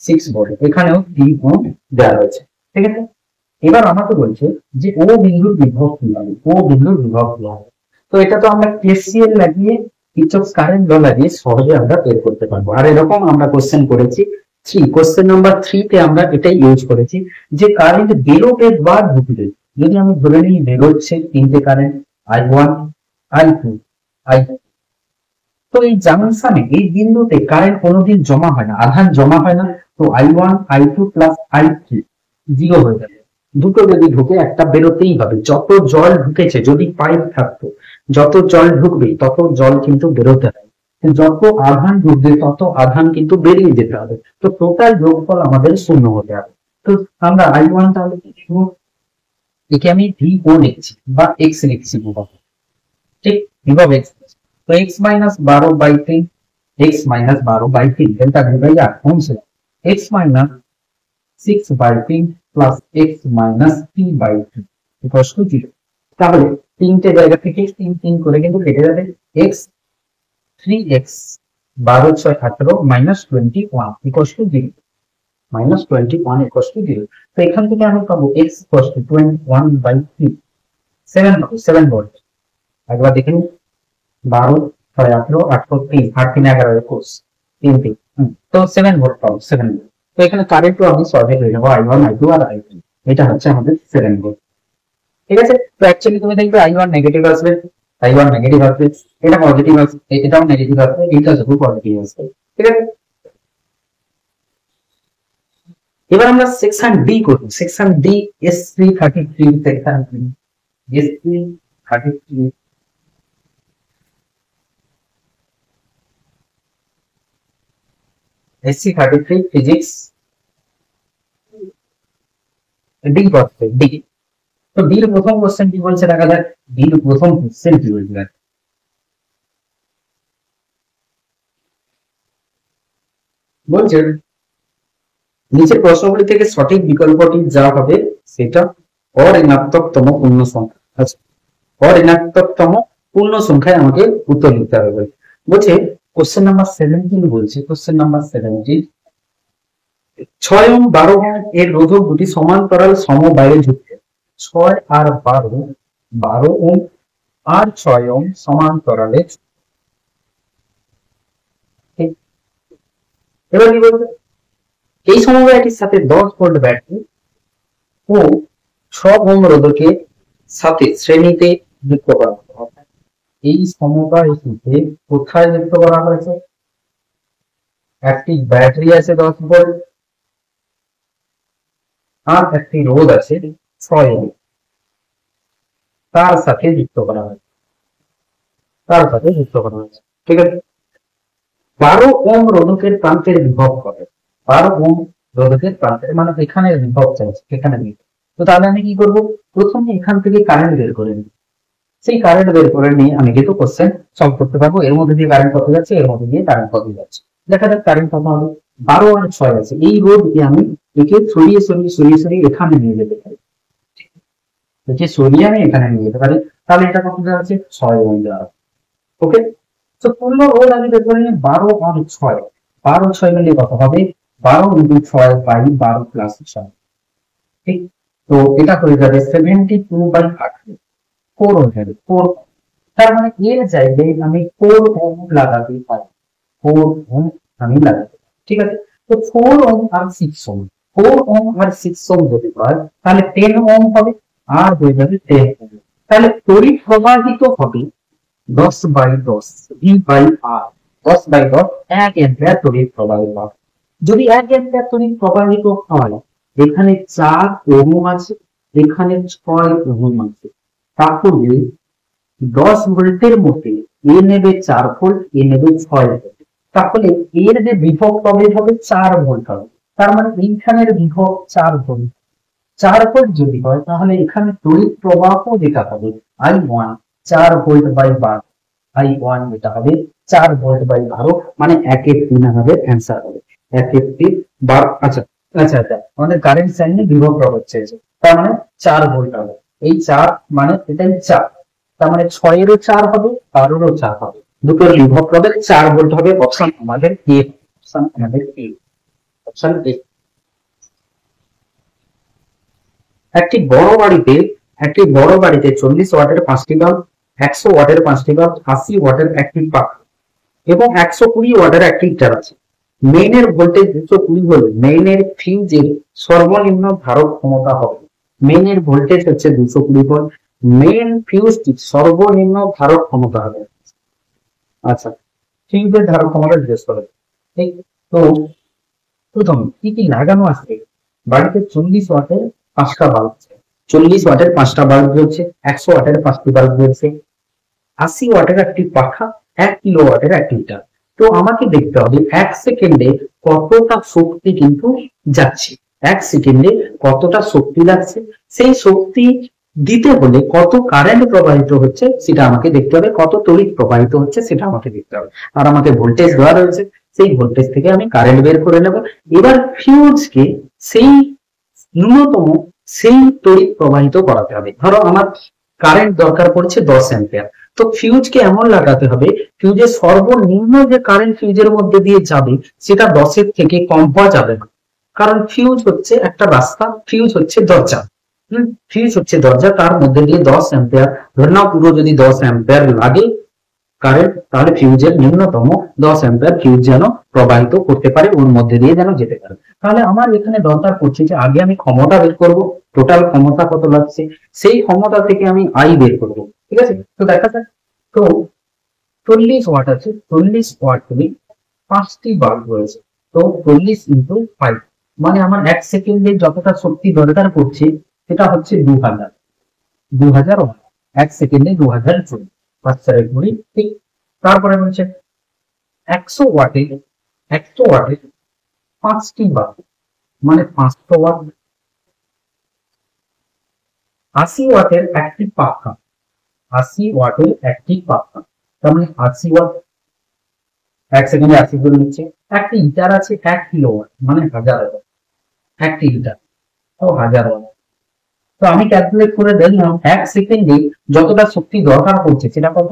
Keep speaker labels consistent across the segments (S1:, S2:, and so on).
S1: 6 volt, এখানেও 3 ohm দেওয়া রয়েছে। ঠিক আছে, এবার আমাকে বলছে যে ও বিন্দুর বিভব কি হবে, ও বিন্দুর বিভব কি হবে। তো এটা তো আমরা কেসিএল লাগিয়ে কিরচফস কারেন্ট ল লাগিয়ে সহজে আমরা বের করতে পারবো। আর এরকম আমরা কোশ্চেন করেছি কোশ্চেন নাম্বার 3 তে আমরা এটাই ইউজ করেছি যে কারেন্ট বেরোবে বা ঢুকবে। যদি আমি ধরে নিই বেরোচ্ছে তিনটে কারেন্ট, I1, I2, I3, তো এই জাংশনে এই বিন্দুতে কারেন্ট কোনোদিন জমা হয় না, আধান জমা হয় না। তো I1, I2 plus I3 zero হয়ে যাবে। দুটো যদি ঢুকে একটা বেরোতেই হবে। যত জল ঢুকেছে, যদি পাইপ থাকতো, যত জল ঢুকবে তত জল কিন্তু বেরোতে হবে, যত আধান ঢুকবে তত আধান কিন্তু বেরিয়ে যেতে হবে। তো টোটাল যোগফল আমাদের শূন্য হতে হবে। তো আমরা I1 তাহলে কি লিখবো, একে আমি VO লিখছি বা X লিখছি বিভব। ঠিক, বিভব X। তো x minus 12/3, x minus 12/3 delta V by R ohm ছিল, x minus 6/3 plus x minus 3/3 equal to 0। তাহলে তিনটে জায়গা থেকে 3 করে কিন্তু কেটে যাবে। x 3x 12 6 18 minus 21 equal to 0, minus 21 equal to 0। তো এখান থেকে আমরা পাবো x ইকুয়াল টু 21/3, 7 ভোল্ট। একবার দেখে নিন, 12 6 18 18 3 8 3 11 21 3 3, তো 7 ভোল্ট পাবো, 7 ভোল্ট। তো এখানে কারেন্টও আমি সলভ হয়ে যাবো I1 I2 আর I3। এটা হচ্ছে আমাদের 7 ভোল্ট। ঠিক আছে, তো অ্যাকচুয়ালি তুমি দেখবে I1 নেগেটিভ আসবে, I1 নেগেটিভ আসবে, এটা পজিটিভ আসবে, এটাও নেগেটিভ আসবে, এইটা শুধু পজিটিভ আসবে। ঠিক আছে, এবার আমরা সেকশন ডি করব। Section D S333, section S333, SC33 physics D করতে ডি। তো ডির প্রথম কোশ্চেন কি বলছে দেখা যাক, ডির প্রথম কোশ্চেন কি বলছে। বলছে নিচের প্রশ্নগুলি থেকে সঠিক বিকল্পটি যা হবে সেটা অঋণাত্মকতম পূর্ণ সংখ্যা। আচ্ছা, অঋণাত্মকতম পূর্ণ সংখ্যায় আমাকে উত্তর লিখতে হবে। বলছে কোশ্চেন নাম্বার 17 বলছে, কোশ্চেন নাম্বার 17, 6 ওহম 12 ওহম এর রোধক দুটি সমান্তরাল সমবায়ে যুক্ত। 6 আর 12, 12 ওহম আর 6 ওহম সমান্তরালে। এবার কি বলবে, এই সমবায়টির সাথে 10 ভোল্ট ব্যাটারি ও 6 ওহম রোধকের সাথে শ্রেণীতে যুক্ত করা হবে। এই সমবায়টিতে কোথায় যুক্ত করা হয়েছে, একটি ব্যাটারি আছে 10 ভোল্ট আর একটি রোধ আছে 6 ওহম, তার সাথে যুক্ত করা হয়েছে, তার সাথে যুক্ত করা হয়েছে। ঠিক আছে, 12 ওহম রোধকের প্রান্তের বিভব হবে, 12 ওহম রোধকের প্রান্তের মানে এখানে বিভব চাইছে, এখানে বিভব। তো তাহলে আমি কি করবো, প্রথমে এখান থেকে কারেন্ট বের করে নিই। সেই কারেন্ট বের করে নিয়ে আমি কিন্তু কোশ্চেন সলভ করতে পারবো। এর মধ্যে দিয়ে কারেন্ট কত যাচ্ছে, এর মধ্যে দিয়ে কারেন্ট কত যাচ্ছে, দেখা যাক কারেন্ট কত হবে। 12 আর 6 আছে, এই রোধকে আমি একে সরিয়ে সরিয়ে সরিয়ে সরিয়ে এখানে নিয়ে যেতে পারি, একে সরিয়ে আমি এখানে নিয়ে যেতে পারি। তাহলে এটা কত দেওয়া আছে, 6 ওহম দেওয়া আছে। ওকে, তো পূর্ণ রোধ আমি বের করে নিই 12 আর 6, 12 6 মিলে কত হবে, 12 ইন্টু 6 বাই 12 প্লাস 6। ঠিক, তো এটা হয়ে যাবে 72/18, 4 হয়ে যাবে 4। তার মানে এর জায়গায় আমি 4 ওহম লাগাতে পারি, 4 ওহম আমি লাগাতে পারি। ঠিক আছে, তো 4 ওহম আর 6 ওহম, 4 ওহম আর 6 ওহম যদি হয় তাহলে 10 ওহম হবে, আর হয়ে যাবে 10 ওহম। তাহলে তড়িৎ প্রবাহিত হবে 10/10 V বাই R, 10/10 1 অ্যাম্পিয়ার তড়িৎ প্রবাহিত হবে। যদি 1 অ্যাম্পিয়ার তড়িৎ প্রবাহিত হয়, এখানে 4 ওহম আছে, এখানে 6 ওহম আছে, তাহলে 10 ভোল্টের মধ্যে এ নেবে 4 ভোল্ট, এ নেবে 6 ভোল্ট, তাহলে এর যে বিভব তবে হবে 4 ভোল্ট হবে। তার মানে এইখানের বিভব 4 ভোল্ট, 4 ভোল্ট যদি হয় তাহলে এখানে তড়িৎ প্রবাহ যেটা হবে I1 4 ভোল্ট বাই 12, I1 যেটা হবে 4 ভোল্ট বাই 12, মানে 1/3 আমাদের অ্যান্সার হবে, 1/3 12। আচ্ছা আচ্ছা আচ্ছা, আমাদের কারেন্ট সাইনে বিভব প্রবাহ চেয়েছে, তার মানে 4 ভোল্ট হবে। এই 4 মানে এটাই 4, তার মানে 6 এরও 4 হবে, 12 এরও 4 হবে, দুটোর বিভব প্রবাহ 4 ভোল্ট হবে। অপশন আমাদের এ, অপশন আমাদের এ। Option A. একটি বড় বাড়িতে 40 ওয়াটের 5টি বাল্ব, 100 ওয়াটের 5টি বাল্ব, 80 ওয়াটের একটি পাখা এবং 120 ওয়াটের একটি হিটার আছে। মেইনের ভোল্টেজ 220 হলে মেইনের ফিউজের সর্বনিম্ন ধারক ক্ষমতা হবে। মেইনের ভোল্টেজ হচ্ছে 220 ভোল্ট, মেইন ফিউজটি সর্বনিম্ন ধারক ক্ষমতা হবে। আচ্ছা, ফিউজের ধারক ক্ষমতা জিজ্ঞেস করে। ঠিক, তো প্রথম কি কি লাগানো আছে? বাড়িতে 40 ওয়াটের 5টা বাল্ব আছে, 40 ওয়াটের 5টা বাল্ব রয়েছে, 100 ওয়াটের 5টি বাল্ব রয়েছে, 80 ওয়াটের একটি পাখা, 1 কিলো ওয়াটের একটি হিটার। তো আমাকে দেখতে হবে 1 সেকেন্ডে কতটা শক্তি কিন্তু যাচ্ছে, 1 সেকেন্ডে কতটা শক্তি যাচ্ছে, সেই শক্তি দিতে হলে কত কারেন্ট প্রবাহিত হচ্ছে সেটা আমাকে দেখতে হবে, কত তড়িৎ প্রবাহিত হচ্ছে সেটা আমাকে দেখতে হবে। আর আমাকে ভোল্টেজ দেওয়া রয়েছে, সেই ভোল্টেজ থেকে আমি কারেন্ট বের করে নেব। এবার ফিউজকে সেই ন্যূনতম সেই তড়িৎ প্রবাহিত করাতে হবে। ধরো আমার কারেন্ট দরকার পড়ছে 10 অ্যাম্পিয়ার, তো ফিউজকে এমন লাগাতে হবে ফিউজের সর্বনিম্ন যে কারেন্ট ফিউজের মধ্যে দিয়ে যাবে সেটা 10-এর থেকে কম হওয়া যাবে না। কারণ ফিউজ হচ্ছে একটা রাস্তা, ফিউজ হচ্ছে দরজা। ফিউজ হচ্ছে দরজা, তার মধ্যে দিয়ে 10 অ্যাম্পিয়ার, ধরে নাও পুরো যদি 10 অ্যাম্পিয়ার লাগে কারেন্ট, তাহলে ফিউজের ন্যূনতম 10 অ্যাম্পিয়ার ফিউজ যেন প্রবাহিত করতে পারে, ওর মধ্যে দিয়ে যেন যেতে পারে। তাহলে আমার এখানে দরকার পড়ছে যে আগে আমি ক্ষমতা বের করব, টোটাল ক্ষমতা কত লাগছে, সেই ক্ষমতা থেকে আমি আই বের করব। ঠিক আছে, তো দেখা যাক। তো 40 ওয়াট আছে, 40 ওয়াট থেকে 5টি বাল্ব রয়েছে, তো 40 ইন্টু 5 মানে আমার 1 সেকেন্ডে যতটা শক্তি দরকার পড়ছে সেটা হচ্ছে 2000 ওয়াট। 1 সেকেন্ডে 2000 জুল, 5/20। ঠিক, তারপরে বলছে 100 ওয়াটে 5টি বাল্ব মানে 500 ওয়াট। 80 ওয়াটের একটি পাখা, 80 ওয়াটের একটি পাখা, তার মানে 80 ওয়াট, 1 সেকেন্ডে 80 করে নিচ্ছে। একটি হিটার আছে 1 কিলো ওয়াট মানে 1000 ওয়াট, একটি হিটার তো 1000 ওয়াট। তো আমি ক্যালকুলেট করে দেখলাম 1 সেকেন্ডে যতটা শক্তি দরকার পড়ছে সেটা কত।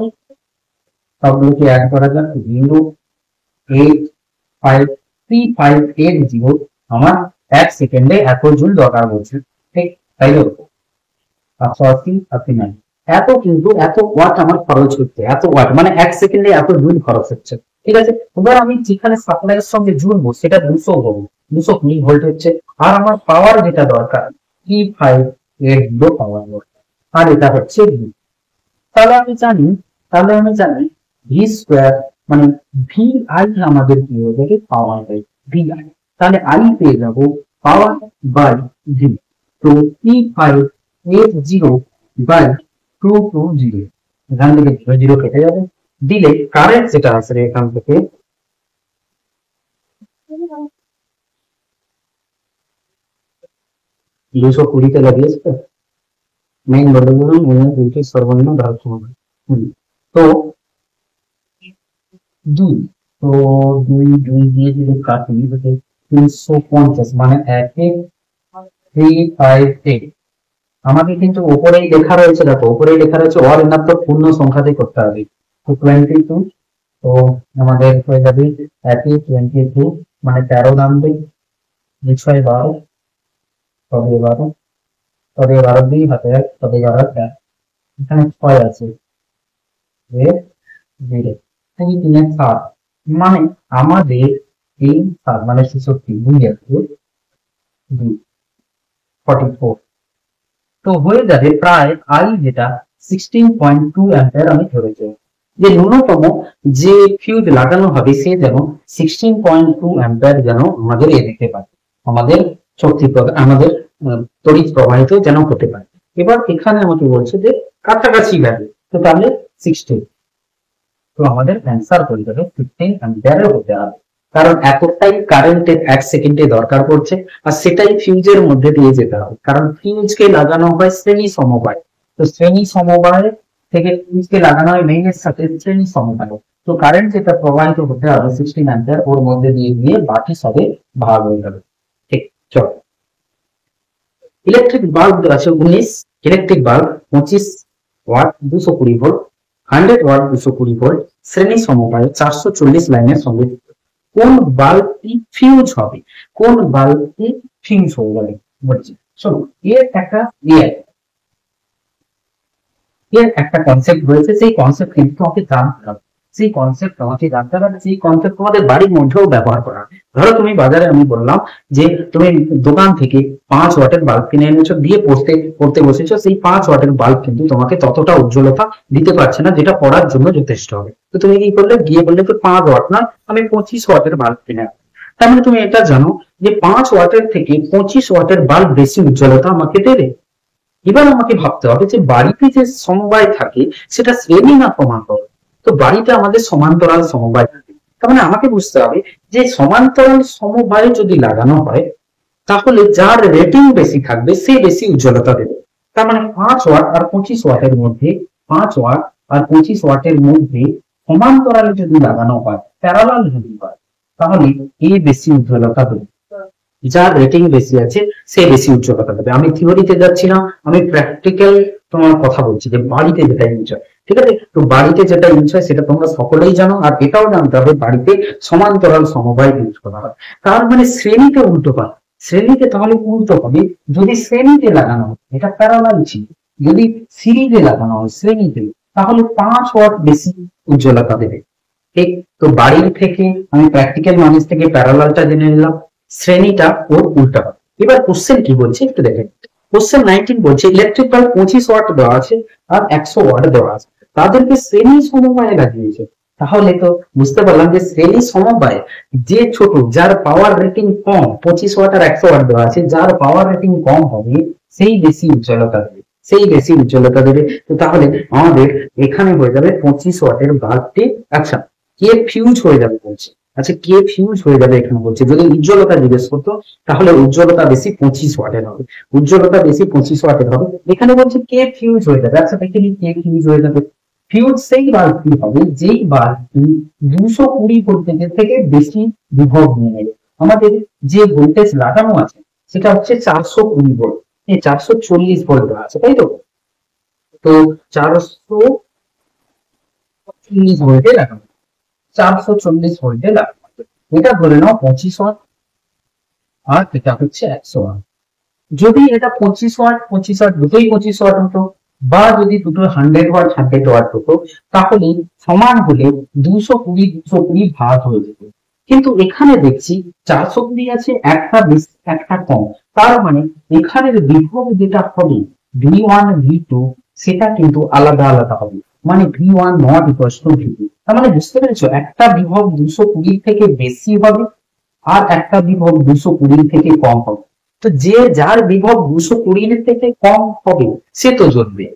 S1: সবগুলোকে অ্যাড করা যাক, 0.853580 আমার 1 সেকেন্ডে এত জুল দরকার পড়ছে। ঠিক, তাই তো 580 39 এত, কিন্তু এত ওয়াট আমার খরচ হচ্ছে, এত ওয়াট মানে 1 সেকেন্ডে এত জুল খরচ হচ্ছে। ঠিক আছে, এবার আমি যেখানে সাপ্লাইয়ের সঙ্গে জুড়বো সেটা 200 ভোল্ট, 220 ভোল্ট হচ্ছে। আর আমার পাওয়ার যেটা দরকার 3580 পাওয়ার দরকার, আর এটা হচ্ছে ভি। তাহলে আমি জানি ভি স্কোয়ার মানে ভি আই আমাদের কি হয়ে যাবে, পাওয়ার বাই ভি আই। তাহলে আই পেয়ে যাবো পাওয়ার বাই ভি। তো 3580 বাই 220, এখান থেকে 0 কেটে যাবে, দিলে কারেন্ট যেটা আসবে এখান থেকে 220 লাগিয়েছে। মেইন লোডের মেইন সর্বনিম্ন ধারক ক্ষমতা। তো 2, তো 2 দিয়ে যদি কাটি 350 মানে 1.358। আমাকে কিন্তু উপরেই লেখা রয়েছে, দেখো উপরেই লেখা রয়েছে অঋণাত্মক পূর্ণ সংখ্যাতে করতে হবে। তো 22, তো আমাদের হয়ে যাবে 22 মানে 13 নামবে, 6 12, তবে 12, তবে 12 2 হাতে 1, তবে 12 4, এখানে 6 আছে, 0 থেকে 3 7 মানে আমাদের এই 7 মানে 66 2 আছে 44। তো হয়ে যাবে প্রায় আই যেটা 16.2 অ্যাম্পিয়ার আমি ধরেছি। যে ন্যূনতম যে ফিউজ লাগানো হবে সে যেন 16.2 অ্যাম্পিয়ার যেন আমাদের দিতে পারে, আমাদের শক্তি আমাদের তড়িৎ প্রবাহিত যেন হতে পারে। এবার এখানে আমাকে বলছে যে কাছাকাছি ভ্যালু, তো তাহলে 16, তো আমাদের অ্যান্সার হয়ে যাবে 15 অ্যাম্পিয়ারের হতে হবে, কারণ এতটাই কারেন্টের 1 সেকেন্ডে দরকার পড়ছে, আর সেটাই ফিউজের মধ্যে দিয়ে যেতে হবে। কারণ ফিউজকে লাগানো হয় শ্রেণী সমবায়, তো শ্রেণী সমবায় থেকে ফিউজকে লাগানো হয় মেইনের সাথে শ্রেণী সমবায়। তো কারেন্ট যেটা প্রবাহিত হতে হবে 16 অ্যাম্পিয়ার, ওর মধ্যে দিয়ে গিয়ে বাকি সবে ভাগ হয়ে যাবে। ঠিক, চল। ইলেকট্রিক বাল্ব আছে 19, electric bulb 25 watt 220 volt, 100 watt 220 volt, শ্রেণী সমবায় 440 লাইনের সঙ্গে কোন বাল্বটি ফিউজ হবে, কোন বাল্বটি ফিউজ হয়ে যাবে বলছি। শোনো, এর একটা ইয়ে এর একটা কনসেপ্ট রয়েছে, সেই কনসেপ্ট কিন্তু তোমাকে জানতে হবে, সেই কনসেপ্ট তোমাকে জানতে হবে, সেই কনসেপ্ট তোমাদের বাড়ির মধ্যেও ব্যবহার করা হবে। ধরো তুমি বাজারে, আমি বললাম যে তুমি দোকান থেকে 5 ওয়াটের বাল্ব কিনে এনেছো, দিয়ে পড়তে পড়তে বসেছো, সেই 5 ওয়াটের বাল্ব কিন্তু তোমাকে ততটা উজ্জ্বলতা দিতে পারছে না যেটা পড়ার জন্য যথেষ্ট হবে। তো তুমি কি করলে, গিয়ে বললে তো 5 ওয়াট না, আমি 25 ওয়াটের বাল্ব কিনে আনবো। তার মানে তুমি এটা জানো যে 5 ওয়াটের থেকে 25 ওয়াটের বাল্ব বেশি উজ্জ্বলতা আমাকে দেবে। এবার আমাকে ভাবতে হবে যে বাড়িতে যে সমবায় থাকে সেটা শ্রেণী না সমান্তরাল। তো বাড়িতে আমাদের সমান্তরাল সমবায় থাকে, তার মানে আমাকে বুঝতে হবে যে সমান্তরাল সমবায় যদি লাগানো হয় তাহলে যার রেটিং বেশি থাকবে সে বেশি উজ্জ্বলতা দেবে। তার মানে 5 ওয়াট আর 25 ওয়াটের মধ্যে, 5 ওয়াট আর 25 ওয়াটের মধ্যে সমান্তরালে যদি লাগানো হয়, প্যারালাল যদি হয়, তাহলে এ বেশি উজ্জ্বলতা দেবে, যার রেটিং বেশি আছে সে বেশি উজ্জ্বলতা দেবে। আমি থিওরিতে যাচ্ছি না, আমি প্র্যাকটিক্যাল তোমার কথা বলছি যে বাড়িতে যেটা ইউজ হয়। ঠিক আছে, তো বাড়িতে যেটা ইউজ হয় সেটা তোমরা সকলেই জানো, আর এটাও জানতে হবে বাড়িতে সমান্তরাল সমবায় ইউজ করা হয়। তার মানে শ্রেণীতে উল্টো পায়, শ্রেণীতে তাহলে উল্টো হবে, যদি শ্রেণীতে লাগানো হয় এটা প্যারালাল ছিল, যদি সিরিজে লাগানো হয় শ্রেণীতে, তাহলে 5 ওয়াট বেশি উজ্জ্বলতা দেবে। ঠিক, তো বাড়ির থেকে আমি প্র্যাকটিক্যাল নলেজ থেকে প্যারালালটা জেনে নিলাম, শ্রেণীটা ওর উল্টা হবে। এবার কোশ্চেন কি বলছে একটু দেখেন। কোশ্চেন 19 বলছে ইলেকট্রিক বাল্ব 25 ওয়াট দেওয়া আছে আর 100 ওয়াট দেওয়া আছে, তাদেরকে শ্রেণী সমবায়ে লাগিয়েছে। তাহলে তো বুঝতে পারলাম যে শ্রেণী সমবায়ে যে ছোট, যার পাওয়ার রেটিং কম, 25 ওয়াট আর 100 ওয়াট দেওয়া আছে, যার পাওয়ার রেটিং কম হবে সেই বেশি উজ্জ্বলতা দেবে, সেই বেশি উজ্জ্বলতা দেবে। তো তাহলে আমাদের এখানে হয়ে যাবে 25 ওয়াটের বাল্বটি, আচ্ছা কে ফিউজ হয়ে যাবে বলছে, আচ্ছা কে ফিউজ হয়ে যাবে এখানে বলছে। যদি উজ্জ্বলতা জিজ্ঞেস করতো তাহলে উজ্জ্বলতা বেশি 25 ওয়াটের হবে, উজ্জ্বলতা বেশি 25 ওয়াটের হবে। এখানে বলছে কে ফিউজ হয়ে যাবে, আচ্ছা দেখে নিই কে ফিউজ হয়ে যাবে। ফিউজ সেই বাল্বটি হবে যেই বাল্বটি 220 ভোল্টেজের থেকে বেশি বিভব নিয়ে নেবে। আমাদের যে ভোল্টেজ লাগানো আছে সেটা হচ্ছে 420 ভোল্ট, এই 440 ভোল্ট আছে, তাই তো? তো 440 ভোল্টে লাগানো, 440 ভোল্টে লাগানো, এটা ধরে নাও 25 ওয়াট, আর এটা হচ্ছে 100 ওয়াট। যদি এটা 25 ওয়াট 25 ওয়াট দুটোই 25 ওয়াট হতো, বা যদি দুটো 100 ওয়াট 100 ওয়াট হতো, তাহলে সমান হলে 220 ভাগ হয়ে যেত। কিন্তু এখানে দেখছি 420 আছে, একটা বেশি একটা কম, তার মানে এখানের বিভব যেটা হবে V1 V2 সেটা কিন্তু আলাদা আলাদা হবে, মানে V1 not equal to V2। তার মানে বুঝতে পেরেছো, একটা বিভব 220 থেকে বেশি হবে আর একটা বিভব 220 থেকে কম হবে। তো যে যার বিভব 220 থেকে কম হবে সে তো জ্বলবে,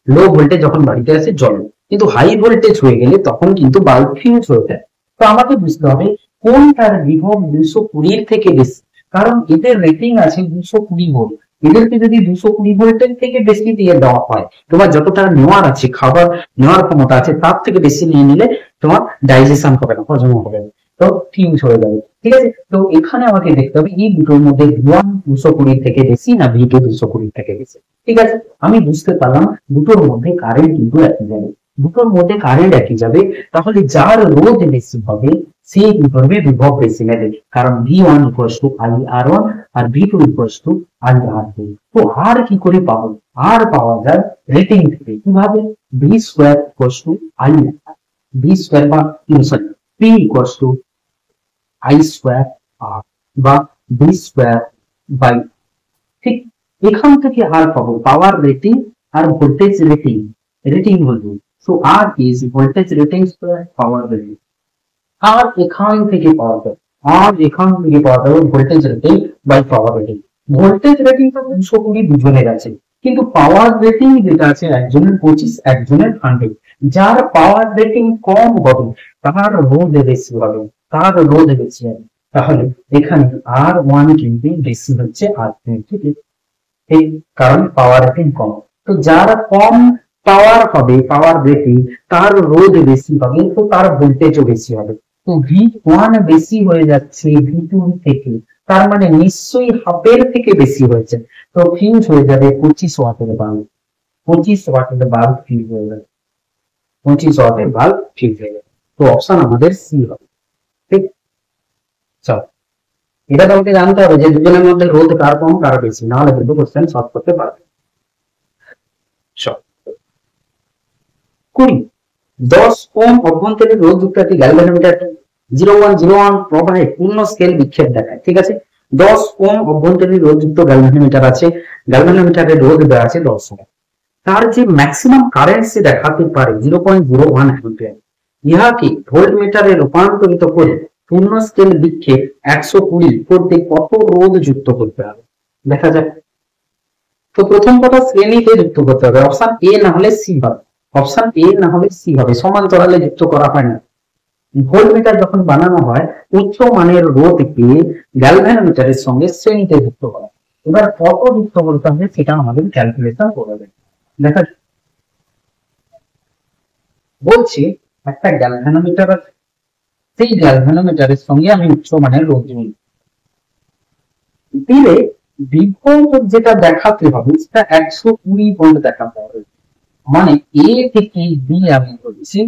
S1: লো ভোল্টেজ যখন বাড়িতে আসে জ্বলে, কিন্তু হাই ভোল্টেজ হয়ে গেলে তখন কিন্তু বাল্ব ফিউজ হয়ে যায়। তো আমাকে বুঝতে হবে কোনটার বিভব 220 থেকে বেশি, কারণ এদের রেটিং আছে 220 ভোল্ট, এদেরকে যদি 220 ভোল্টের থেকে বেশি দিয়ে দেওয়া হয়, তোমার যতটা নেওয়ার আছে, খাবার নেওয়ার ক্ষমতা আছে তার থেকে বেশি নিয়ে নিলে তোমার ডাইজেশন হবে না, হজম হবে না, তো ফিউজ হয়ে যাবে। ঠিক আছে, তো এখানে আমাকে দেখতে হবে এই দুটোর মধ্যে V1 220 থেকে বেশি না V2 220 থেকে বেশি। ঠিক আছে, আমি বুঝতে পারলাম দুটোর মধ্যে কারেন্ট কিন্তু একই যাবে, দুটোর মধ্যে কারেন্ট একই যাবে, তাহলে যার রোধ বেশি হবে সেই কি করবে, বিভব বেশি নেবে, কারণ V1 IR1 আর V2 IR2। তো আর কি করে পাবো, আর পাওয়া যায় রেটিং থেকে, কিভাবে, V2 I, V2 বা সরি P I2R বা V2 ঠিক, এখান থেকে আর পাবো পাওয়ার রেটিং আর ভোল্টেজ রেটিং, রেটিং বলবো। So R is voltage rating square power rating, R এখান থেকে পাওয়া যায়, আর এখান থেকে পাওয়া যাবে voltage rating by power rating. Voltage rating তো 220 দুজনের আছে, কিন্তু পাওয়ার রেটিং যেটা আছে একজনের 25 একজনের 100, যার পাওয়ার রেটিং কম হবে তার রোধ বেশি হবে, তার রোধ বেশি হবে। তাহলে এখানে R1 কিন্তু বেশি হচ্ছে R2 থেকে, এই কারণ পাওয়ার রেটিং কম। তো যার কম পাওয়ার হবে, পাওয়ার রেটিং, তার রোধ বেশি হবে, তো তার ভোল্টেজও বেশি হবে। তো V1 বেশি হয়ে যাচ্ছে V2 থেকে, তার মানে নিশ্চয়ই হাফের থেকে বেশি হয়েছে, তো ফিউজ হয়ে যাবে 25 ওয়াটের বাল্ব, 25 ওয়াটের বাল্ব ফিউজ হয়ে যাবে, 25 ওয়াটের বাল্ব ফিউজ হয়ে যাবে। তো অপশন আমাদের সি হবে। ঠিক, চল, এটা তোমাকে জানতে হবে যে দুজনের মধ্যে রোধ কার কম কার বেশি, না হলে কিন্তু কোশ্চেন সলভ করতে পারবে। চল 20, 10 ওহম অভ্যন্তরীণ রোধ যুক্ত একটি গ্যালভানোমিটার 0101 প্রবাহে পূর্ণ স্কেল বিক্ষেপ দেখায়। ঠিক আছে, 10 ওহম অভ্যন্তরীণ রোধ যুক্ত গ্যালভানোমিটার আছে, গ্যালভানোমিটারের রোধ দেওয়া আছে 10 ওহম, তার যে ম্যাক্সিমাম কারেন্ট সে দেখাতে পারে 0.01 অ্যাম্পিয়ার, ইহাকে ভোল্টমিটারে রূপান্তরিত করে পূর্ণ স্কেল বিক্ষেপ 120 করতে কত রোধ যুক্ত করতে হবে দেখা যাক। তো প্রথম কথা শ্রেণীতে যুক্ত করতে হবে, অপশন এ না হলে সি হবে, অপশন এ না হলে সি হবে, সমান্তরালে যুক্ত করা হয় না। ভোল্টমিটার যখন বানানো হয় উচ্চ মানের রোধকে গ্যালভানোমিটারের সঙ্গে শ্রেণীতে যুক্ত করা, এবার কত যুক্ত করতে হবে সেটা আমাদের ক্যালকুলেশন করবে। দেখা বলছি একটা গ্যালভানোমিটার আছে, সেই গ্যালভানোমিটারের সঙ্গে আমি উচ্চ মানের রোধ দিলে বিভব যেটা দেখাতে হবে সেটা 120 ভোল্ট দেখাতে হবে। মানে এ থেকে বি আমি বলছি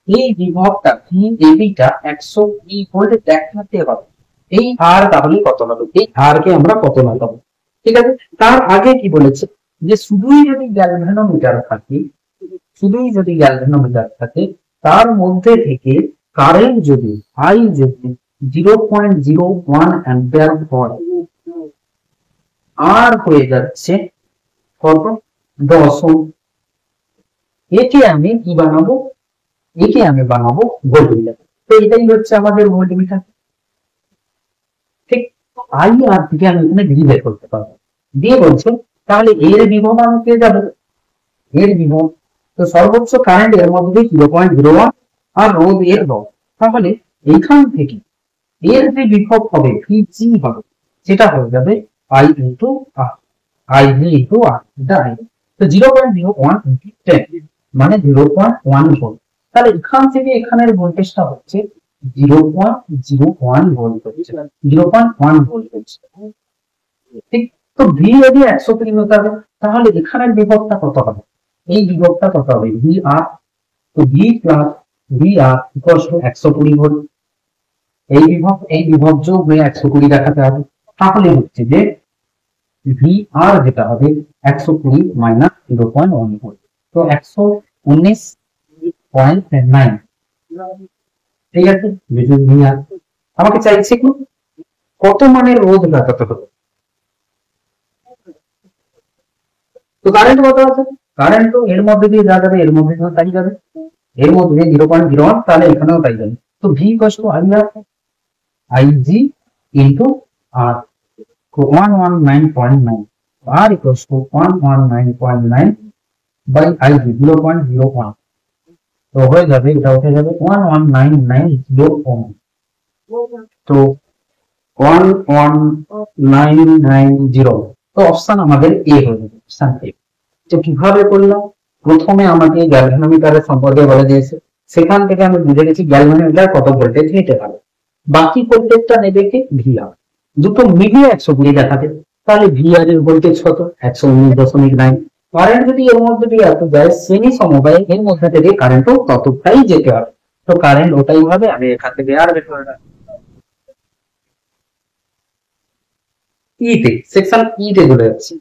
S1: এই বিভবটা ভি এবিটা 120 ভোল্ট দেখাতে হবে। এই আর তাহলে কত হবে, এই আর কে আমরা কত লাগাবো। ঠিক আছে, তার আগে কি বলেছে যে শুধুই যদি গ্যালভানোমিটার থাকে, শুধুই যদি গ্যালভানোমিটার থাকে তার মধ্যে থেকে কারেন্ট যদি আই যদি 0.01 অ্যাম্পিয়ার হয়, আর হয়ে যাচ্ছে কত 10 ওহম, একে আমি কি বানাবো, একে আমি বানাবো ভোল্টমিটার। তো এটাই হচ্ছে আমাদের ভোল্টমিটার। ঠিক, আই আর থেকে আমি এখানে ভি বের করতে পারবো, দিয়ে বলছে তাহলে এর বিভব আমি পেয়ে যাবো, এর বিভব তো সর্বোচ্চ কারেন্ট এর মধ্যে 0.01 আর রোধ এর 10, তাহলে এইখান থেকে এর যে বিভব হবে ভিজি হবে সেটা হয়ে যাবে I into R, I V into R, এটা আই। তো 0.01 ইন্টু 10 মানে 0.1 ভোল্ট, তাহলে এখান থেকে এখানের ভোল্টেজটা হচ্ছে 0.01 ভোল্ট হচ্ছে, 0.1 ভোল্ট হচ্ছে। ঠিক, তো ভি যদি 120 হতে হবে তাহলে এখানের বিভবটা কত হবে, এই বিভবটা কত হবে ভি আর, তো V plus V R equals to 120 volt, এই বিভব যোগ হয়ে 120 দেখাতে হবে, তাহলে হচ্ছে যে ভি আর যেটা হবে 120 মাইনাস 0.1 ভোল্ট, তো 119.9। ঠিক আছে, বিদ্যুৎ ভি আর আমাকে চাইছে কি কত মানের রোধ লাগাতে হবে। তো কারেন্ট কত আছে, কারেন্ট তো এর মধ্যে দিয়ে যা যাবে এর মধ্যে দিয়ে তাই যাবে, এর মধ্যে দিয়ে 0.01 তাহলে এখানেও তাই যাবে। তো V equals to I R IG into R 119.9, R equals to 119.9 by IG 0.01, তো হয়ে যাবে এটা উঠে যাবে 1199 ওহম, তো 11990, তো অপশন আমাদের এ হয়ে যাবে, অপশন এ। তো কিভাবে করলাম, প্রথমে আমাকে গ্যালভানোমিটারের সম্পর্কে বলে দিয়েছে, সেখান থেকে আমি বুঝে গেছি গ্যালভানোমিটার কত ভোল্টেজ নিতে পারে, বাকি ভোল্টেজটা নেবে কি ভিআর, দুটো মিলিয়ে 120 দেখাবে, তাহলে ভিআর এর ভোল্টেজ কত 119.9, কারেন্ট যদি এর মধ্যে দিয়ে এত যায় শ্রেণী সমবায়ে এর মধ্যে থেকে কারেন্টও ততটাই যেতে হবে, তো কারেন্ট ওটাই হবে, আমি এখান থেকে আর বের করে রাখবো। ইতে সেকশন ইতে চলে যাচ্ছি,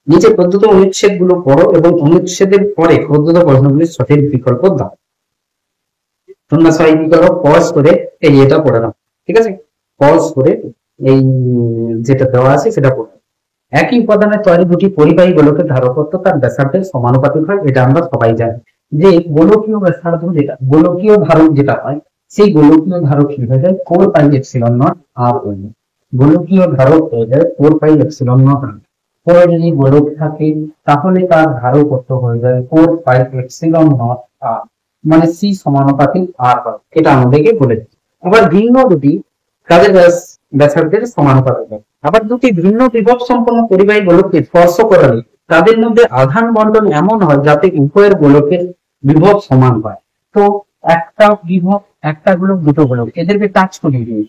S1: নিচে প্রদত্ত অনুচ্ছেদ গুলো পড়ো এবং অনুচ্ছেদের পরে প্রদত্ত প্রশ্নগুলির সঠিক বিকল্প দাও। তোমরা সবাই কি করো, পজ করে এই এটা পড়ে নাও। ঠিক আছে, পজ করে এই যেটা দেওয়া আছে সেটা পড়ো। একই উপাদানের তৈরি দুটি পরিবাহী গোলকের ধারকত্ব তার ব্যাসার্ধের সমানুপাতিক হয়, এটা আমরা সবাই জানি যে গোলকীয় ব্যাসার্ধ যেটা গোলকীয় ধারক যেটা হয় সেই গোলকীয় ধারক কি হয়ে যায় 4 পাই এপসিলন নট আর হয়ে যায়, গোলকীয় ধারক হয়ে যায় 4 পাই এপসিলন নট আর। পরে যদি গোলক থাকে তাহলে তার ধারকত্ব হয়ে যায় 4 পাই এপসিলন নট আর, মানে সি সমানুপাতিক আর হয়, এটা আমাদেরকে বলে দিচ্ছে। আবার ভিন্ন দুটি কাজের ব্যাসার্ধের সমানুপাতিক হয়। আবার দুটি ভিন্ন বিভব সম্পন্ন পরিবাহী গোলককে স্পর্শ করালে তাদের মধ্যে আধান বন্টন এমন হয় যাতে উভয়ের গোলকের বিভব সমান হয়। তো একটা বিভব, একটা গোলক দুটো গোলক, এদেরকে টাচ করিয়ে দিই,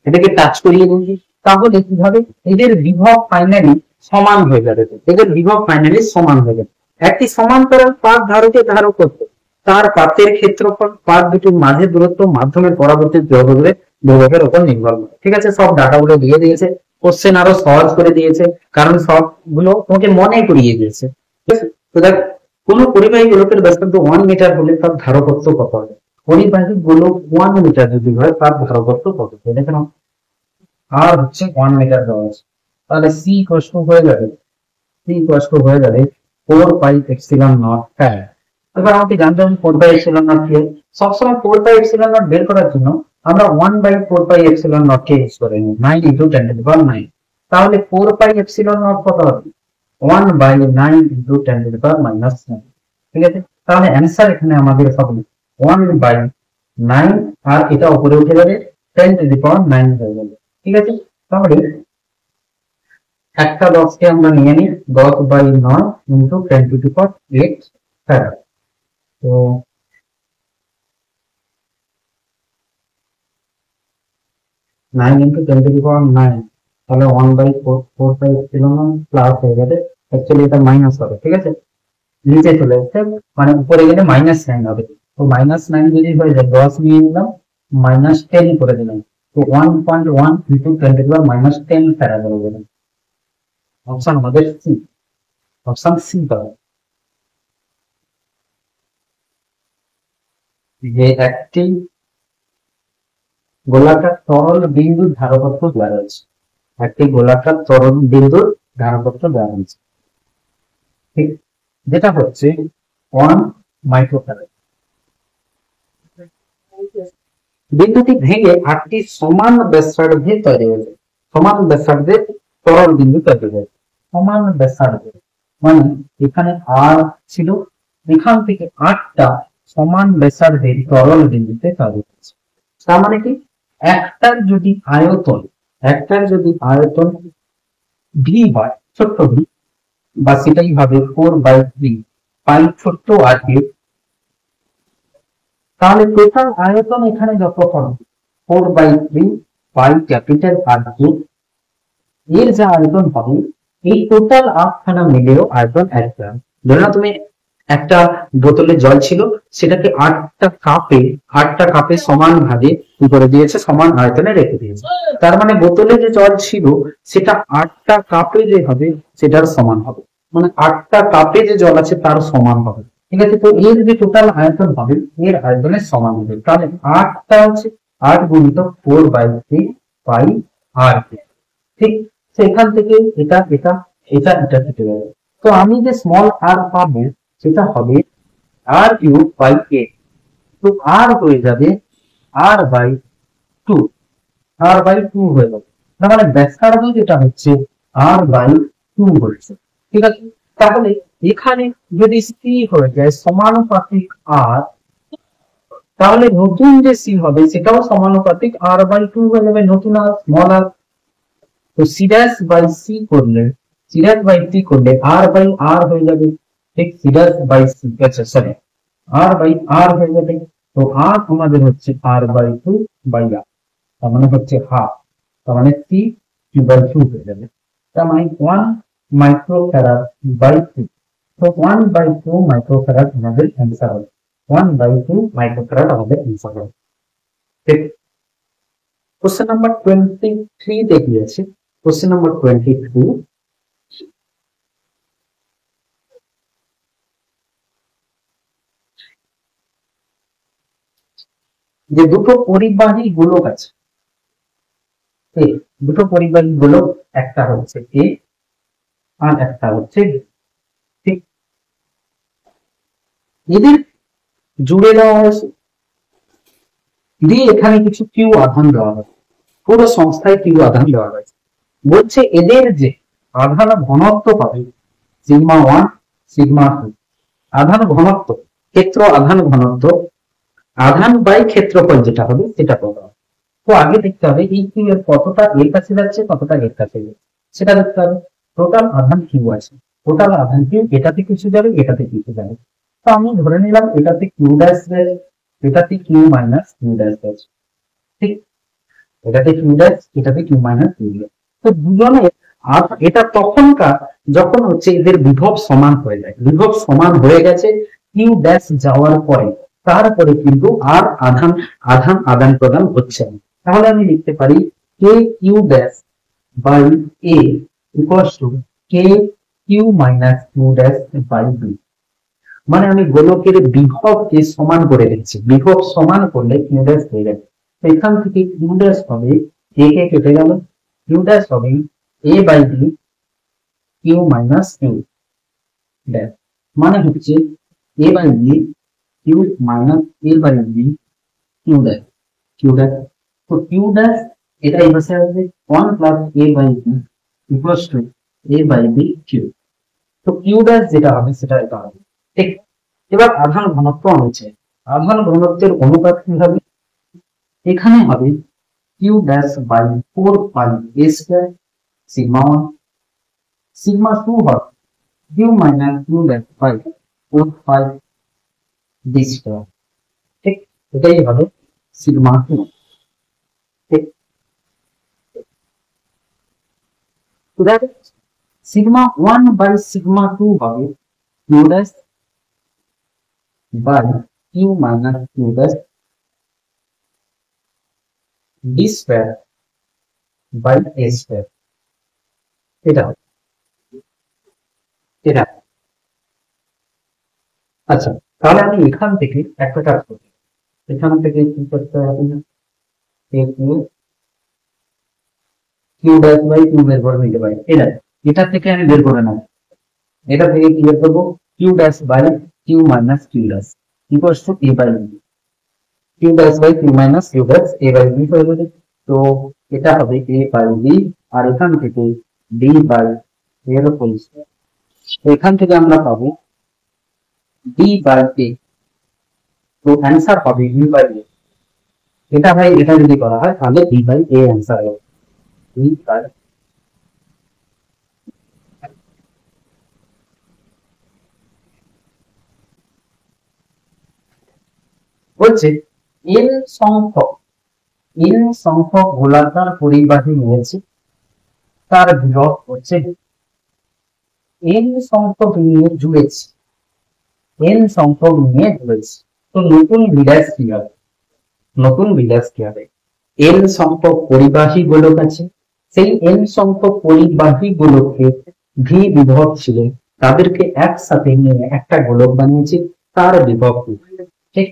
S1: এটাকে টাচ করিয়ে দিই, তাহলে কি হবে এদের বিভব ফাইনালি সমান হয়ে যাবে, এদের বিভব ফাইনালি সমান হয়ে যাবে। একটি সমান্তরাল পাত ধারকের ধারকত্ব তার পাতের ক্ষেত্রফল, পাত দুটির মাঝের দূরত্ব, মাধ্যমের পরাবর্তী দূরত্বের ধ্রুবকের উপর নির্ভর করে। ঠিক আছে, সব ডাটাগুলো দিয়ে দিয়েছে, কোশ্চেন আরো সহজ করে দিয়েছে, কারণ সবগুলো তোমাকে মনে করিয়ে দিয়েছে। ঠিক আছে, তো দেখ, কোন পরিবাহী গোলকের ব্যাসার্ধ 1 মিটার হলে তার ধারকত্ব কত হবে? পরিবাহী গোলক 1 মিটার যদি হয় তার ধারকত্ব কত হবে? দেখে নাও, আর হচ্ছে 1 মিটার দেওয়া আছে, তাহলে সি কষ্ট হয়ে যাবে, সি কষ্ট হয়ে যাবে 4 পাই এপসিলন নট। হ্যাঁ, এবার আমাকে জানতে হবে 4 পাই এপসিলন নট কি? সবসময় 4 পাই এপসিলন নট বের করার জন্য আমরা 1 বাই 4 পাই এপসিলন নট কে ইউজ করে নিই, 9 ইনটু 10 টু দি পাওয়ার 9। তাহলে 4 পাই এপসিলন নট কত হবে? 1 by 9 into 10 to the power minus 9। ঠিক আছে, তাহলে অ্যানসার এখানে আমাদের হবে 1 বাই 9, আর এটা উপরে উঠে যাবে 10 টু দি পাওয়ার 9 হয়ে যাবে। ঠিক আছে, তাহলে একটা 10 কে আমরা নিয়ে নিই, 10 by 9 into 10 to the power 8 farad. তো 9 ইনটু 10 টু দি পাওয়ার 9, তাহলে 1 by 4 pi epsilon naught plus হয়ে যাবে, অ্যাকচুয়ালি এটা মাইনাস হবে। ঠিক আছে, নিচে চলে আসছে, মানে উপরে গেলে মাইনাস 9 হবে। তো মাইনাস 9 যদি হয়ে যায়, 10 নিয়ে নিলাম, মাইনাস 10 করে দিলাম, তো 1.1 into 10 to the power minus 10 farad হয়ে যাবে। অপশন আমাদের সি, অপশন সি পাবে। যে একটি গোলাকার তরল বিন্দুর ধারকত্ব দেওয়া রয়েছে, একটি গোলাকার তরল বিন্দুর ধারকত্ব দেওয়া রয়েছে, ঠিক, যেটা হচ্ছে 1 মাইক্রোফ্যারাড। বিন্দুটি ভেঙে 8টি সমান ব্যাসার্ধে তৈরি হয়েছে, সমান ব্যাসার্ধের তরল বিন্দু তৈরি হয়েছে, সমান ব্যাসার্ধে, মানে এখানে আর ছিল, এখান থেকে 8টা সমান ব্যাসার্ধের তরল বিন্দুতে তৈরি হয়েছে। তার মানে কি, একটার যদি আয়তন ভি হয়, ছোট্ট ভি, বা সেটাই হবে 4/3 পাই ছোট্ট আর কিউব, তাহলে টোটাল আয়তন এখানে যত হবে 4/3 পাই ক্যাপিটাল আর কিউব, এর যা আয়তন হবে এই টোটাল আটখানা মিলেও আয়তন 1 গ্রাম। ধরে নাও তুমি একটা বোতলে জল ছিল, সেটাকে 8টা কাপে সমান ভাগে কি করে দিয়েছে, সমান আয়তনে রেখে দিয়েছে। তার মানে বোতলে যে জল ছিল সেটা 8টা কাপে যে হবে সেটার সমান হবে, মানে 8টা কাপে যে জল আছে তার সমান হবে। ঠিক আছে, তো এর যে টোটাল আয়তন হবে এর আয়তনের সমান হবে, তাহলে 8টা হচ্ছে 8 গুণিত 4/3 পাই আর, ঠিক, সেখান থেকে এটা এটা এটা এটা কেটে যাবে। তো আমি যে স্মল আর পাবো সেটা হবে আর কিউব বাই 8, তো আর হয়ে যাবে r/2, r/2 হয়ে যাবে। তার মানে ব্যাসার্ধ যেটা হচ্ছে r/2 হচ্ছে। ঠিক আছে, তাহলে এখানে যদি সি হয়ে যায় সমানুপাতিক আর, তাহলে নতুন যে সি হবে সেটাও সমানুপাতিক r/2 হয়ে যাবে, নতুন আর স্মল আর। তো সি ড্যাশ বাই সি করলে, সি ড্যাশ বাই সি করলে r/r হয়ে যাবে, ঠিক, সি ড্যাশ বাই সি, আচ্ছা সরি, r/r হয়ে যাবে। তো r আমাদের হচ্ছে r/2 বাই r, তার মানে হচ্ছে হাফ, তার মানে সি 2/2 হয়ে যাবে, তার মানে 1 মাইক্রোফ্যারাড বাই 2। তো 1/2 মাইক্রোফ্যারাড আমাদের অ্যান্সার হবে, 1/2 মাইক্রোফ্যারাড আমাদের অ্যান্সার হবে। ঠিক, কোশ্চেন নাম্বার 23 দেখিয়েছে। কোশ্চেন নাম্বার 23, যে দুটো পরিবাহী গোলক আছে, দুটো পরিবাহী গোলক, একটা হচ্ছে এ আর একটা হচ্ছে বি, ঠিক, এদের জুড়ে দেওয়া হয়েছে, দিয়ে এখানে কিছু কিউ আধান দেওয়া হয়েছে, পুরো সংস্থায় কিউ আধান দেওয়া হয়েছে। বলছে এদের যে আধান ঘনত্ব পাবে সিগমা 1 সিগমা 2, আধান ঘনত্ব, ক্ষেত্র আধান ঘনত্ব, আধান বাই ক্ষেত্রফল যেটা হবে সেটা পাবো। তো আগে দেখতে হবে এই কিউ এর কতটা এর কাছে যাচ্ছে, কতটা এর কাছে যাচ্ছে, সেটা দেখতে হবে। টোটাল আধান কিউ আছে, টোটাল আধান কিউ, এটাতে কিছু যাবে এটাতে কিছু যাবে। তো আমি ধরে নিলাম এটাতে কিউ ড্যাশ যাবে, এটাতে কিউ মাইনাস কিউ ড্যাশ যাচ্ছে, ঠিক, এটাতে কিউ ড্যাশ এটাতে কিউ মাইনাস কিউ ড্যাশ। তো দুজনের আর এটা তখনকার যখন হচ্ছে এদের বিভব সমান হয়ে যায়, বিভব সমান হয়ে গেছে কিউ ড্যাশ যাওয়ার পরে, তারপরে কিন্তু আর আদান প্রদান হচ্ছে না। তাহলে আমি লিখতে পারি K Q dash by A equals to K Q minus Q dash by B. মানে আমি গোলকের বিভবকে সমান করে দিচ্ছি, বিভব সমান করলে কিউ ড্যাশ হয়ে যাবে। এখান থেকে কিউ ড্যাশ হবে এ কে কেটে গেল, কিউ ড্যাশ হবে A by B Q minus Q dash, মানে হচ্ছে A by B Q minus A by B Q dash, Q dash. তো কিউ ড্যাশ এটা এই পাশে আসবে 1 plus A by B equals to A by B Q. তো Q dash যেটা হবে সেটা এটা হবে, ঠিক। এবার আধান ঘনত্ব হচ্ছে, আধান ঘনত্বের অনুপাত কি হবে, এখানে হবে Q dash by 4 pi A square sigma 1, sigma 2 হবে Q minus Q dash by 4 pi D square, ঠিক। এটাই হবে সিগমা 2, ঠিক। তো দেখো সিগমা 1 বাই সিগমা 2 হবে Q dash by Q minus Q dash D square by A square, এটা এটা। আচ্ছা, তাহলে আমি এখান থেকে একটা কাজ করি, এখান থেকে কি করতে হবে, কিউ ড্যাশ বাই কিউ বের করে নিতে পারি, এটা থেকে আমি বের করে নেব, এটা থেকে কি বের করবো, Q dash by Q minus Q dash equals to A by B, Q dash by Q minus Q dash A by B হয়ে যাবে। তো এটা হবে এ বাই বি, আর এখান থেকে ডি বাই এর হোল স্কয়ার। এখান থেকে আমরা পাবো ডি বাই এ, তো অ্যান্সার হবে ডি বাই এ। এটা ভাই এটা যদি করা হয় তাহলে ডি বাই এ অ্যান্সার হবে, ডি বাই। বলছে এন সংখ্যক, এন সংখ্যক গোলাকার পরিবাহী নিয়েছে, তার বিভব হচ্ছে এন সংখ্যক নিয়ে জুড়েছে, এন সংখ্যক নিয়ে জুড়েছে। তো নতুন বিন্যাস কি হবে, নতুন বিন্যাস কি হবে, এন সংখ্যক পরিবাহী গোলক আছে, সেই এন সংখ্যক পরিবাহী গোলকের ভি বিভব ছিল, তাদেরকে একসাথে নিয়ে একটা গোলক বানিয়েছি, তার বিভব কি, ঠিক।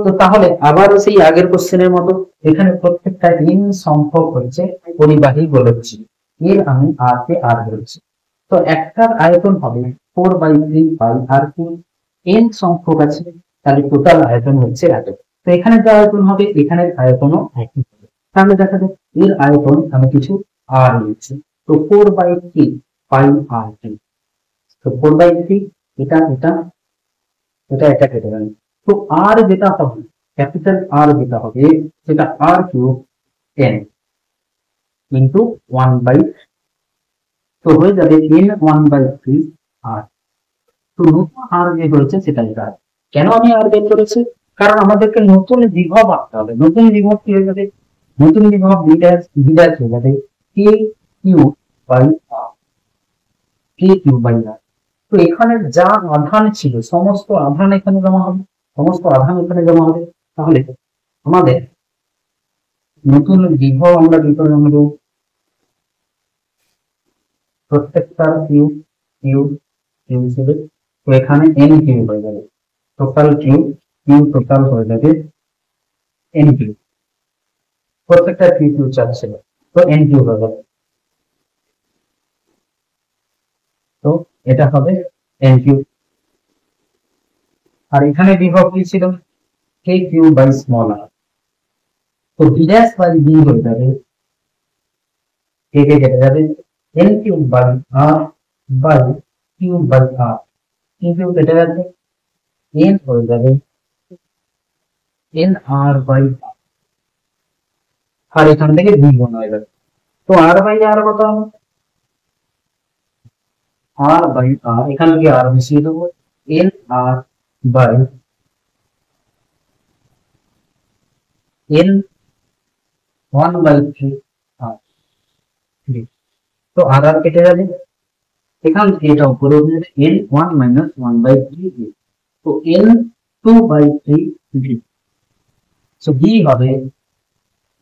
S1: তো তাহলে আবার সেই আগের কোশ্চেনের মতো এখানে প্রত্যেকটা এন সংখ্যক হচ্ছে পরিবাহী গোলক ছিল, এর আমি আর কে আর ধরছি। তো একটার আয়তন হবে 4/3 পাই আর কি, এন সংখ্যক আছে, তাহলে টোটাল আয়তন হচ্ছে এত। তো এখানে যে আয়তন হবে এখানের আয়তনও একই হবে, তাহলে দেখা যায় এর আয়তন আমি কিছু আর নিচ্ছি। তো 4/3 পাই আর টি, তো 4/3 এটা এটা এটা এটা কেটে গেল। তো আর যেটা হবে, ক্যাপিটাল আর যেটা হবে সেটা আর কিউব এন ইন্টু 1/, তো হয়ে যাবে এন 1/3 আর। তো নতুন আর যে হয়েছে সেটা এটা। কেন আমি আর বের করেছি, কারণ আমাদেরকে নতুন বিভব আঁকতে হবে, নতুন বিভব কি হয়ে যাবে, নতুন বিভব ভি ড্যাশ হয়ে যাবে K Q by R, K Q by R. তো এখানে যা আধান ছিল সমস্ত আধান এখানে জমা হবে, সমস্ত আধান এখানে জমা হবে, তাহলে আমাদের নতুন বিভব আমরা কি করে নেব, প্রত্যেকটা কিউ কিউ কিউ হিসেবে। তো এখানে এন কিউ হয়ে যাবে, টোটাল কিউ কিউ টোটাল হয়ে যাবে এন কিউ, প্রত্যেকটা কিউ কিউ চার্জ ছিল, তো এন কিউ হয়ে যাবে। তো এটা হবে এন কিউ, আর এখানে বিভব কি ছিল কে কিউ বাই স্মল আর। তো বি ড্যাশ বাই বি হয়ে যাবে, কে কে কেটে যাবে, N Q by R by Q by R, Q Q কেটে যাবে, এন হয়ে যাবে এন আর বাই, আর এখান থেকে বি গুণ হয়ে যাবে। তো আর বাই আর কত হবে, আর বাই আর, এখান থেকে আর মিশিয়ে দেবো, এন আর বাই এন 1/3 আর, তো আর আর কেটে যাবে, এখান থেকে এটা উপরে উঠে যাবে এন 1 মাইনাস 1/3, তো এন 2/3 ভি। সো ভি হবে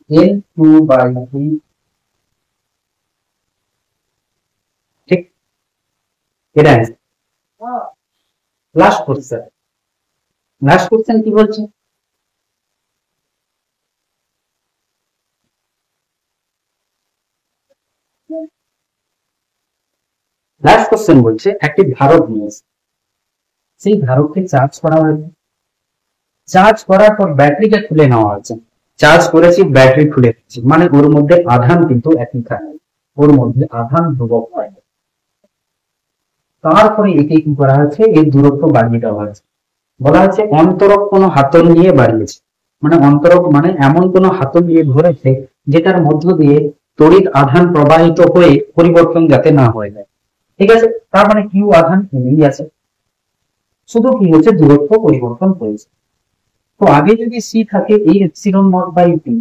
S1: N2/3, ঠিক? এটা লাস্ট কোশ্চেন কি বলছে? লাস্ট কোশ্চেন বলছে একটি ধারক নিয়েছে, সেই ধারককে চার্জ করা হয়েছে, চার্জ করার পর ব্যাটারিকে খুলে নেওয়া হয়েছে, চার্জ করেছি ব্যাটারি খুলে দিচ্ছি, মানে ওর মধ্যে আধান কিন্তু একই থাকে, ওর মধ্যে আধান ধ্রুবক হয়। তারপরে একে কি করা হয়েছে, এর দূরত্ব বাড়িয়ে দেওয়া হয়েছে, বলা হয়েছে অন্তরক কোনো হাতল নিয়ে বাড়িয়েছে, মানে অন্তরক মানে এমন কোনো হাতল নিয়ে ধরেছে যেটার মধ্য দিয়ে তড়িৎ আধান প্রবাহিত হয়ে পরিবর্তন যাতে না হয়ে যায়। ঠিক আছে, তার মানে কিউ আধান কমেই আছে, শুধু কি হচ্ছে দূরত্ব পরিবর্তন হয়েছে। তো আগে যদি সি থাকে এই এপসিলন নট বাই টি,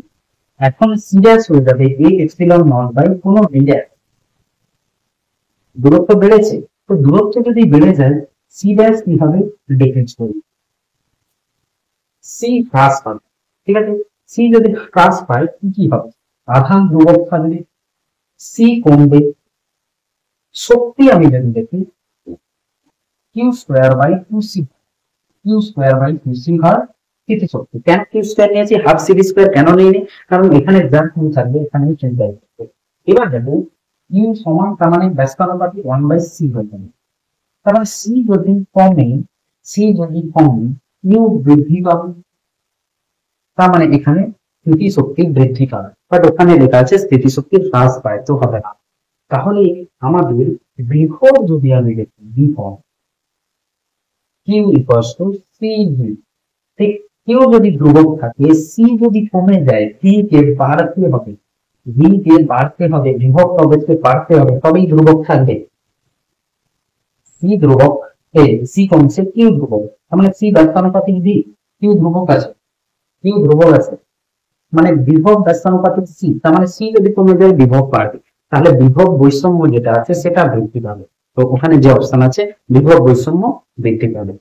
S1: এখন সি ড্যাশ হয়ে যাবে এই এপসিলন নট বাই কোনো ভি ড্যাশ। দূরত্ব বেড়েছে, তো দূরত্ব যদি বেড়ে যায় সি ড্যাশ কি হবে, ডিক্রিজ করবে, সি হ্রাস পাবে। ঠিক আছে, সি যদি হ্রাস পায় কি হবে, আধান ধ্রুবক থাকবে, সি কমবে। শক্তি আমি যদি দেখি Q square by two C, Q square by two C হয় স্থিতি শক্তি। কেন কিউ স্কোয়ার নিয়েছি, হাফ সি স্কোয়ার কেন নিইনি, কারণ এখানে যা কিউ থাকবে এখানে চিন্তা করবে। এবার দেখো কিউ সমান তার মানে ব্যস্তানুপাতিক 1/c হয়ে যাবে, তার মানে সি যদি কমে, সি যদি কমে কিউ বৃদ্ধি পাবে, তার মানে এখানে স্থিতি শক্তি বৃদ্ধি পাবে, বাট ওখানে লেখা আছে স্থিতি শক্তি হ্রাস পায়, তো হবে না। তাহলে আমাদের বিভব যদি আমি দেখি, বিভব কিউ ইকুয়ালস টু সিভি, ঠিক? কিউ যদি ধ্রুবক থাকে, সি যদি কমে যায়, ভি কে বাড়তে হবে, ভি কে বাড়তে হবে, বিভব প্রবেশকে বাড়তে হবে, তবেই ধ্রুবক থাকবে। সি ধ্রুবক, সি কমছে, কিউ ধ্রুবক, তার মানে সি ব্যস্তানুপাতিক ভি, কিউ ধ্রুবক আছে, কিউ ধ্রুবক আছে, মানে বিভব ব্যস্তানুপাতিক সি, তার মানে সি যদি কমে যায় বিভব বাড়বে, তাহলে বিভব বৈষম্য যেটা আছে সেটা বৃদ্ধি পাবে। তো ওখানে যে অপশন আছে বিভব বৈষম্য বৃদ্ধি পাবে।